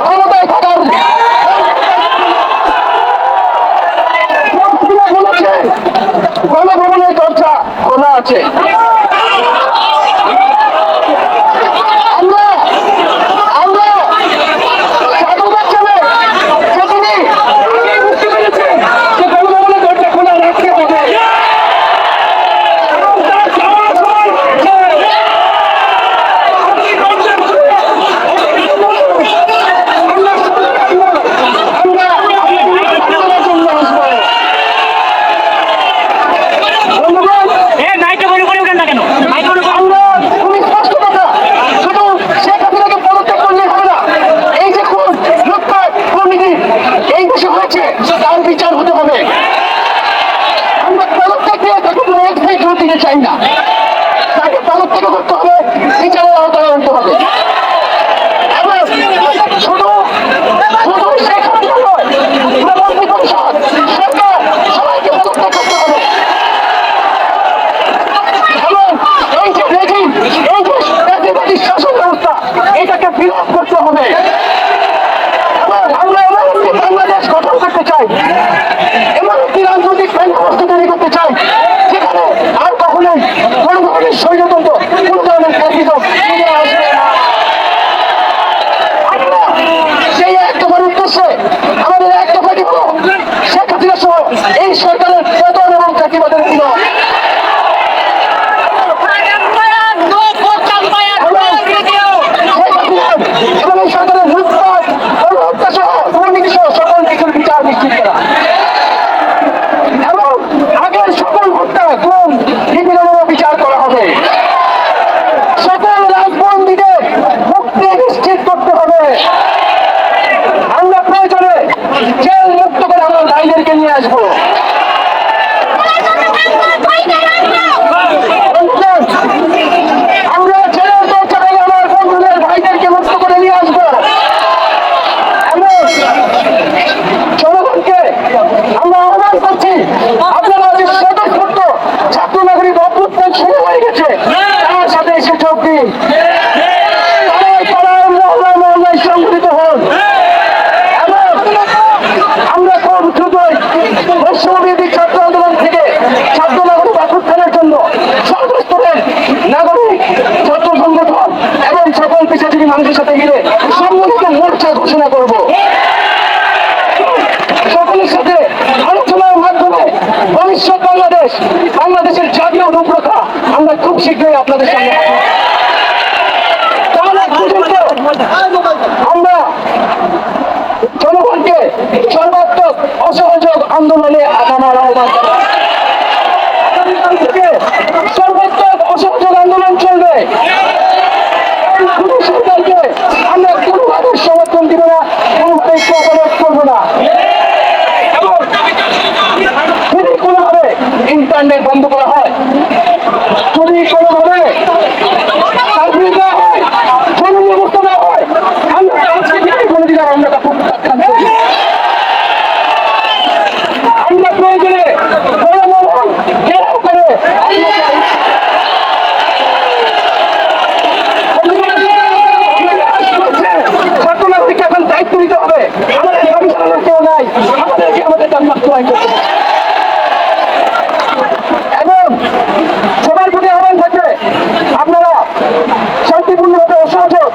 ক্ষমতায় থাকার গণভবনের দরজা খোলা আছে। বিচার হতে হবে। আমরা পদত্যাগ দিয়ে তাকে কোনো এক্সাইট দিতে চাই না, তাকে পদত্যাগ করতে হবে, বিচারের আওতায় আনতে হবে। শুধু শুধু সেখানে নয়, মন্ত্রী পরিষদ সরকার সবাইকে পদত্যাগ করতে হবে। এবং এই যে রেজিম, এই যে জাতীয়বাদী শাসন ব্যবস্থা, এটাকে বিলোপ করতে হবে। আমরা এমন একটি বাংলাদেশ গঠন করতে চাই, এমন একটি রাজনৈতিক ব্যবস্থা তৈরি করতে চাই যেখানে আর কখনোই কোনো ধরনের স্বৈরতন্ত্র, কোনো ধরনের ফ্যাসিজম ফিরে আসবে না। সেই এক দফার উদ্দেশ্যে আমাদের এক দফাটি হলো শেখ হাসিনা সহ এই সরকারের পতন এবং জাতীয়বাদের বিরোধ। এবং এই সরকারের লুটপাট, হত্যা সহ দুর্নীতি সহ সকল কিছুর বিচার নিশ্চিত করা এবং আগের সকল হত্যা, গুম, নিপীড়নেরও বিচার করা হবে। সকল রাজবন্দীদের মুক্তি নিশ্চিত করতে হবে। আমরা প্রয়োজনে জেল মুক্ত করে আমার ভাইদেরকে নিয়ে আসবো। আমরা জেলের দরজা থেকে আমার বন্ধুদের ভাইদেরকে মুক্ত করে নিয়ে আসবো। জনগণকে আমরা আহ্বান করছি, আপনারা যে স্বতঃস্ফূর্ত ছাত্র নাগরিক অভ্যুত্থান শুরু হয়ে গেছে, তার সাথে এসে যোগ দিন। মহল্লায় সংগঠিত হন এবং আমরা খুব দ্রুতই বৈষম্যবিরোধী ছাত্র আন্দোলন থেকে ছাত্র নাগরিক অভ্যুত্থানের জন্য সর্বস্তরের নাগরিক ছাত্র সংগঠন এবং সকল পেশাজীবী মানুষের সাথে মিলে সম্মিলিত মোর্চা ঘোষণা করব। সকলের সাথে আলোচনার মাধ্যমে ভবিষ্যৎ বাংলাদেশের জাতীয় রূপরেখা আমরা খুব শীঘ্রই আপনাদের সামনে আমরা জনগণকে সর্বাত্মক অসহযোগ আন্দোলনে আগানোর আহ্বান সর্বাত্মক অসহযোগ আন্দোলন চলবে। সরকারকে আমরা কোনোভাবে সমর্থন দিব না, কোনোভাবে কোঅপারেট করবো না। যদি কোনোভাবে ইন্টারনেট বন্ধ করা হয়, যদি কোনোভাবে সার্ভিস দেওয়া হয়, জরুরি অবস্থা দেওয়া হয়, আমরা আজকে বলে দিলাম আমরা তা প্রত্যাখ্যান করি। আমরা প্রয়োজনে ঘেরাও করে ছাত্র নাগরিককে এখন দায়িত্ব নিতে হবে। আমাদের দাবি চালানোর কেউ নাই, আমাদেরকে আমাদের দাবি বাস্তবায়ন করতে হবে। এবং সবার প্রতি আহ্বান থাকবে, আপনারা শান্তিপূর্ণভাবে অসহযোগ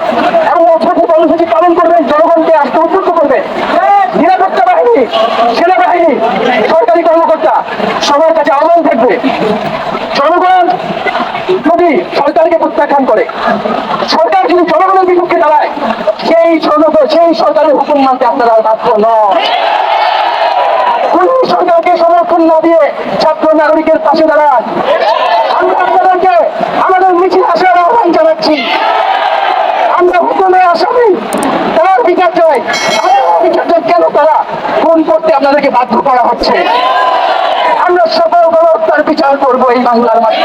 এবং অসহযোগ কর্মসূচি পালন করবেন, জনগণকে আস্থা উদ্বুদ্ধ করবেন। নিরাপত্তা বাহিনী, সেনাবাহিনী, সরকারি কর্মকর্তা সবার কাছে আহ্বান থাকবে, জনগণ যদি সরকারকে প্রত্যাখ্যান করে, সরকার যদি জনগণের বিপক্ষে দাঁড়ায়, সেই সরকারের হুকুম মানতে আপনারা বাধ্য নন। কোন সরকারকে সমর্থন না দিয়ে ছাত্র নাগরিকের পাশে দাঁড়ান। আমরা আপনাদেরকে আমাদের মিছিল আসার আহ্বান জানাচ্ছি। আমরা হুকুমে আসামি, তার বিচার চাই। বিচার চাই কেন তারা খুন করতে আপনাদেরকে বাধ্য করা হচ্ছে। আমরা সকল গণহত্যার বিচার করবো এই বাংলার মাঠে।